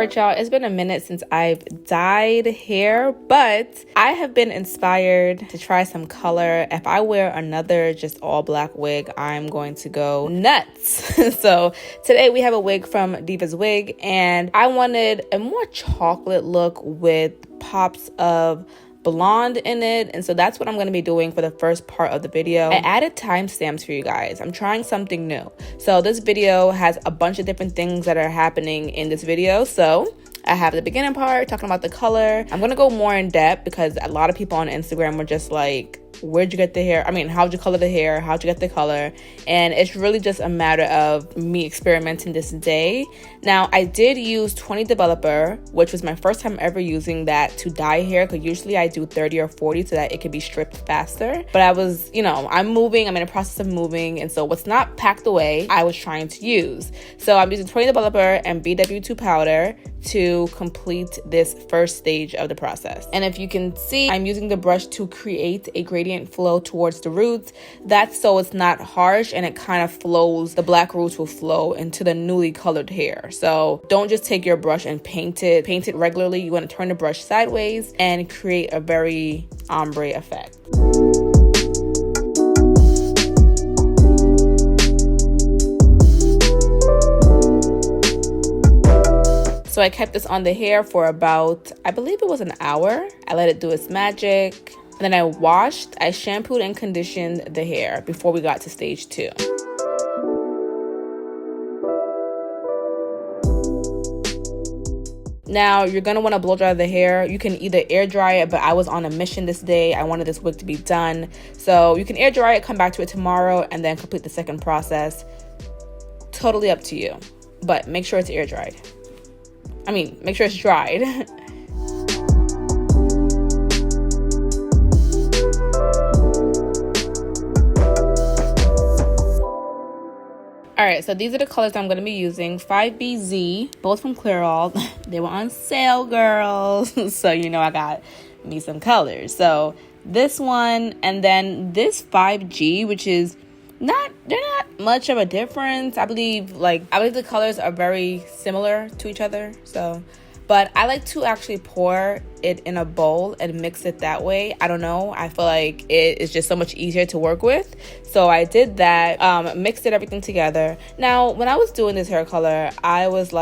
Alright y'all, it's been a minute since I've dyed hair, but I have been inspired to try some color. If I wear another just all black wig, I'm going to go nuts. So today we have a wig from DIVASWIGS, and I wanted a more chocolate look with pops of blonde in it, and so that's what I'm going to be doing for the first part of the video. I added timestamps for you guys. I'm trying something new, so this video has a bunch of different things that are happening in this video. So I have the beginning part talking about the color. I'm going to go more in depth because a lot of people on Instagram were just like, where'd you get the hair? I mean, how'd you color the hair? How'd you get the color? And it's really just a matter of me experimenting this day. Now, I did use 20 developer, which was my first time ever using that to dye hair, because usually I do 30 or 40 so that it could be stripped faster. But I was, I'm moving, I'm in the process of moving, and so what's not packed away, I was trying to use. So I'm using 20 developer and BW2 powder to complete this first stage of the process. And if you can see, I'm using the brush to create a gradient flow towards the roots. That's so it's not harsh and it kind of flows, the black roots will flow into the newly colored hair. So don't just take your brush and paint it regularly. You want to turn the brush sideways and create a very ombre effect. So I kept this on the hair for about, I believe it was an hour. I let it do its magic. And then I washed, I shampooed and conditioned the hair before we got to stage 2. Now, you're going to want to blow dry the hair. You can either air dry it, but I was on a mission this day. I wanted this wig to be done. So you can air dry it, come back to it tomorrow, and then complete the second process. Totally up to you. But make sure it's air dried. Make sure it's dried. Alright, so these are the colors I'm going to be using. 5BZ, both from Clearall. They were on sale, girls. So I got me some colors. So this one, and then this 5G, which is they're not much of a difference. I believe the colors are very similar to each other. So, but I like to actually pour it in a bowl and mix it that way. I don't know. I feel like it is just so much easier to work with. So I did that, mixed everything together. Now, when I was doing this hair color, I was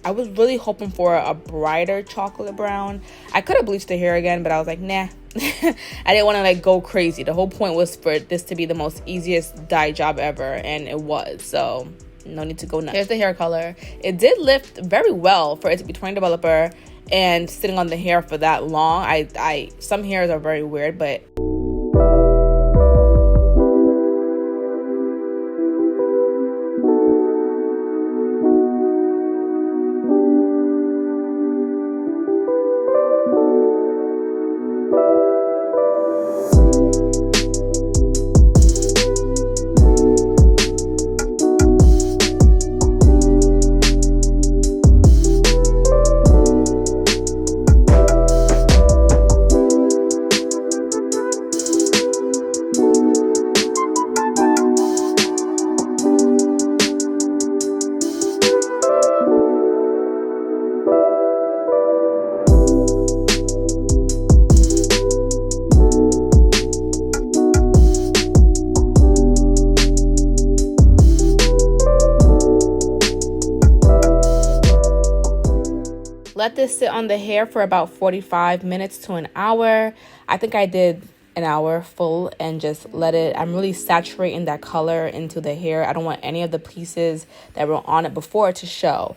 really hoping for a brighter chocolate brown. I could have bleached the hair again, but I was like, nah. I didn't want to go crazy. The whole point was for this to be the most easiest dye job ever, and it was. So no need to go nuts. Here's the hair color. It did lift very well for it to be 20 developer and sitting on the hair for that long. Some hairs are very weird, but let this sit on the hair for about 45 minutes to an hour. I think I did an hour full and just let it. I'm really saturating that color into the hair. I don't want any of the pieces that were on it before to show.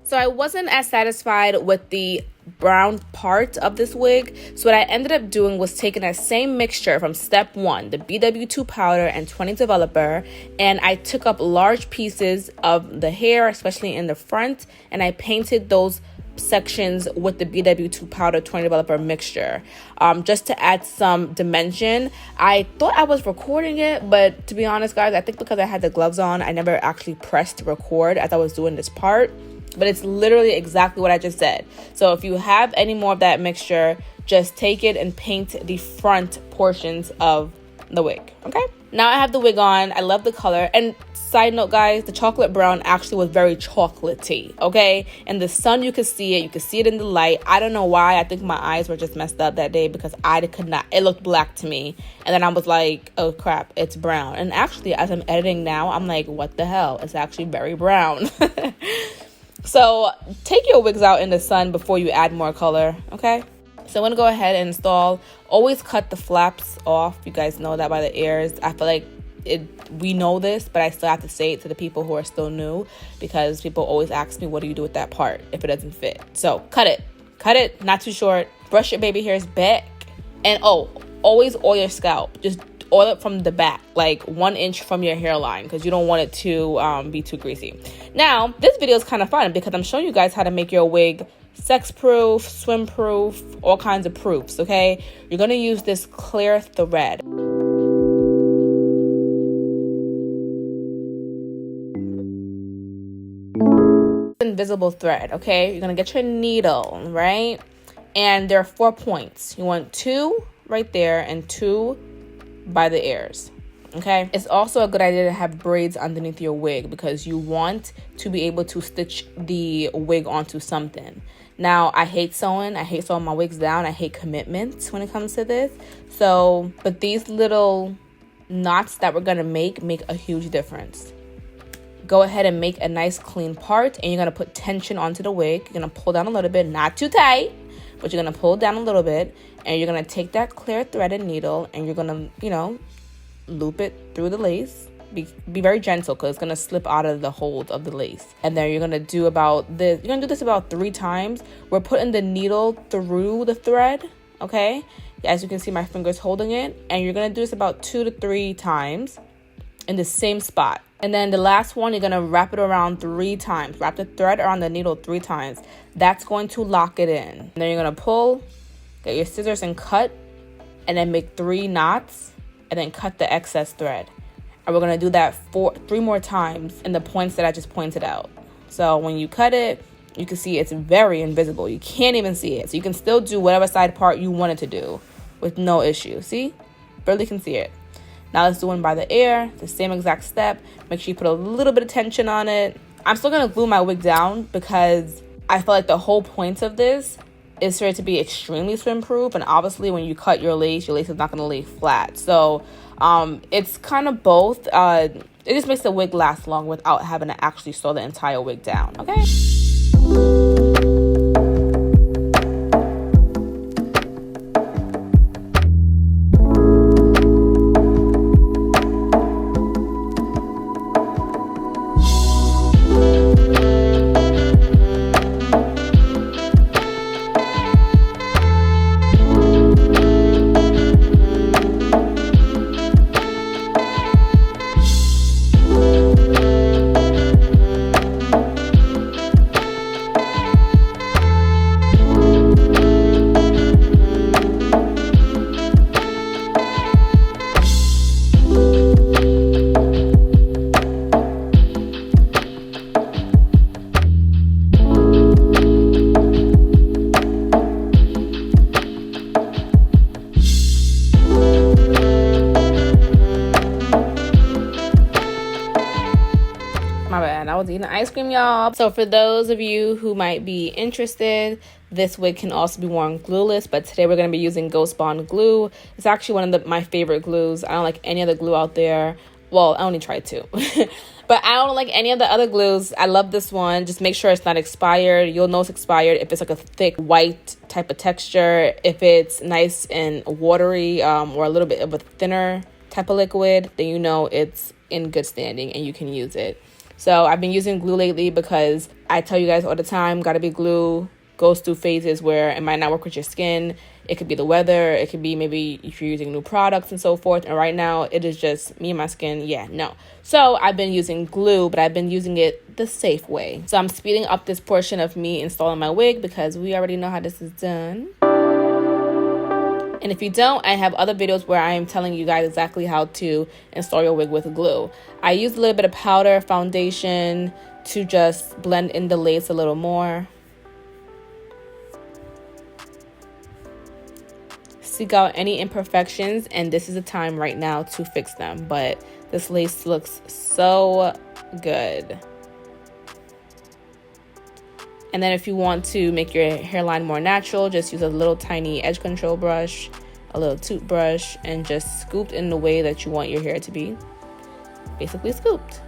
So I wasn't as satisfied with the brown part of this wig, so what I ended up doing was taking that same mixture from step 1, the BW2 powder and 20 developer, and I took up large pieces of the hair, especially in the front, and I painted those sections with the BW2 powder 20 developer mixture, just to add some dimension. I thought I was recording it, but to be honest guys, I think because I had the gloves on, I never actually pressed record as I was doing this part. But it's literally exactly what I just said. So if you have any more of that mixture, just take it and paint the front portions of the wig, okay? Now I have the wig on. I love the color. And side note, guys, the chocolate brown actually was very chocolatey, okay? In the sun, you could see it. You could see it in the light. I don't know why. I think my eyes were just messed up that day because I could not. It looked black to me. And then I was like, oh, crap, it's brown. And actually, as I'm editing now, I'm like, what the hell? It's actually very brown. So take your wigs out in the sun before you add more color, okay? So I'm going to go ahead and install. Always cut the flaps off. You guys know that by the ears. I feel like we know this, but I still have to say it to the people who are still new because people always ask me, what do you do with that part if it doesn't fit? So cut it, not too short. Brush your baby hairs back. And oh, always oil your scalp. Just oil it from the back, like 1 inch from your hairline, because you don't want it to be too greasy. Now, this video is kind of fun because I'm showing you guys how to make your wig sex proof, swim proof, all kinds of proofs, okay? You're gonna use this clear thread. Invisible thread, okay? You're gonna get your needle, right? And there are 4 points. You want 2 right there and 2 by the ears, okay? It's also a good idea to have braids underneath your wig because you want to be able to stitch the wig onto something. Now, I hate sewing my wigs down. I hate commitment when it comes to this. So, but these little knots that we're gonna make a huge difference. Go ahead and make a nice clean part, and you're gonna put tension onto the wig. You're gonna pull down a little bit, not too tight, but you're gonna pull down a little bit, and you're gonna take that clear threaded needle and you're gonna, you know, loop it through the lace. Be very gentle because it's gonna slip out of the hold of the lace. And then you're gonna do this about 3 times. We're putting the needle through the thread, okay? As you can see, my fingers holding it, and you're gonna do this about 2 to 3 times in the same spot. And then the last one, you're gonna wrap it around 3 times. Wrap the thread around the needle 3 times. That's going to lock it in. And then you're gonna pull, get your scissors and cut, and then make 3 knots, and then cut the excess thread. And we're gonna do that 3 more times in the points that I just pointed out. So when you cut it, you can see it's very invisible. You can't even see it. So you can still do whatever side part you wanted to do with no issue. See? Barely can see it. Now let's do one by the ear, the same exact step. Make sure you put a little bit of tension on it. I'm still gonna glue my wig down because I feel like the whole point of this is for it to be extremely swim proof. And obviously when you cut your lace is not gonna lay flat. So it's kind of both. It just makes the wig last long without having to actually sew the entire wig down, okay? I was eating ice cream, y'all. So for those of you who might be interested, this wig can also be worn glueless, but today we're going to be using Ghost Bond glue. It's actually one of my favorite glues. I don't like any other glue out there. Well, I only tried 2. But I don't like any of the other glues. I love this one. Just make sure it's not expired. You'll know it's expired if it's like a thick white type of texture. If it's nice and watery or a little bit of a thinner type of liquid, then you know it's in good standing and you can use it. So I've been using glue lately because I tell you guys all the time, gotta be glue. Goes through phases where it might not work with your skin. It could be the weather. It could be maybe if you're using new products and so forth. And right now, it is just me and my skin. Yeah, no. So I've been using glue, but I've been using it the safe way. So I'm speeding up this portion of me installing my wig because we already know how this is done. And if you don't, I have other videos where I am telling you guys exactly how to install your wig with glue. I use a little bit of powder foundation to just blend in the lace a little more. seek out any imperfections, and this is the time right now to fix them. But this lace looks so good. And then if you want to make your hairline more natural, just use a little tiny edge control brush, a little toothbrush, and just scoop in the way that you want your hair to be. Basically scooped.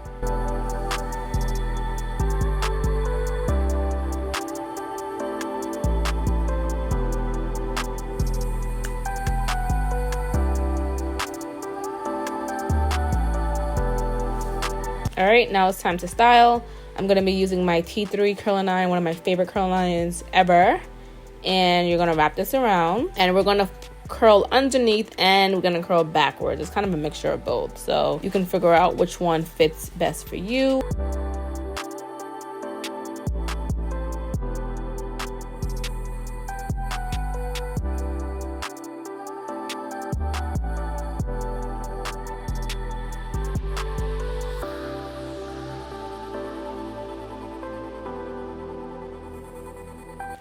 All right, now it's time to style. I'm gonna be using my T3 curling iron, one of my favorite curling irons ever. And you're gonna wrap this around, and we're gonna curl underneath and we're gonna curl backwards. It's kind of a mixture of both, so you can figure out which one fits best for you.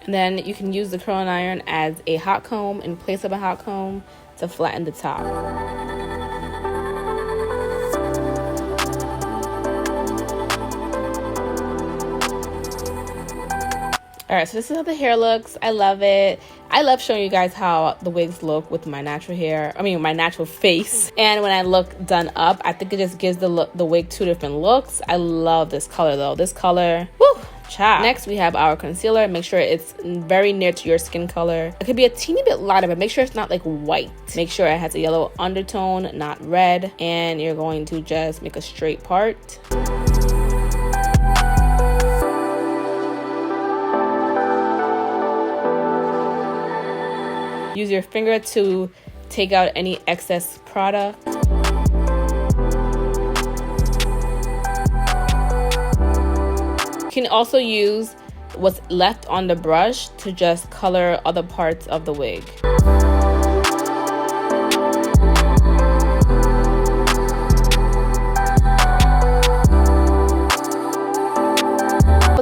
And then you can use the curling iron as a hot comb in place of a hot comb to flatten the top. All right, so this is how the hair looks. I love it. I love showing you guys how the wigs look with my natural hair. I mean, my natural face. And when I look done up, I think it just gives the wig two different looks. I love this color though. This color, woo! Ciao. Next, we have our concealer. Make sure it's very near to your skin color. It could be a teeny bit lighter, but make sure it's not like white. Make sure it has a yellow undertone, not red. And you're going to just make a straight part. Use your finger to take out any excess product. You can also use what's left on the brush to just color other parts of the wig.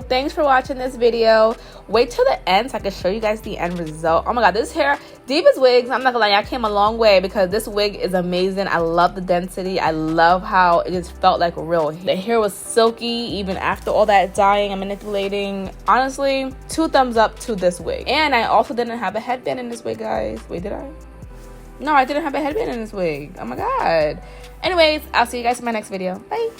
Thanks for watching this video. Wait till the end so I can show you guys the end result. Oh my god, this hair, Divas Wigs, I'm not gonna lie, I came a long way because this wig is amazing. I love the density. I love how it just felt like real. The hair was silky even after all that dyeing and manipulating. Honestly, 2 thumbs up to this wig. And I also didn't have a headband in this wig, guys. Wait, did I? No, I didn't have a headband in this wig. Oh my god. Anyways, I'll see you guys in my next video. Bye.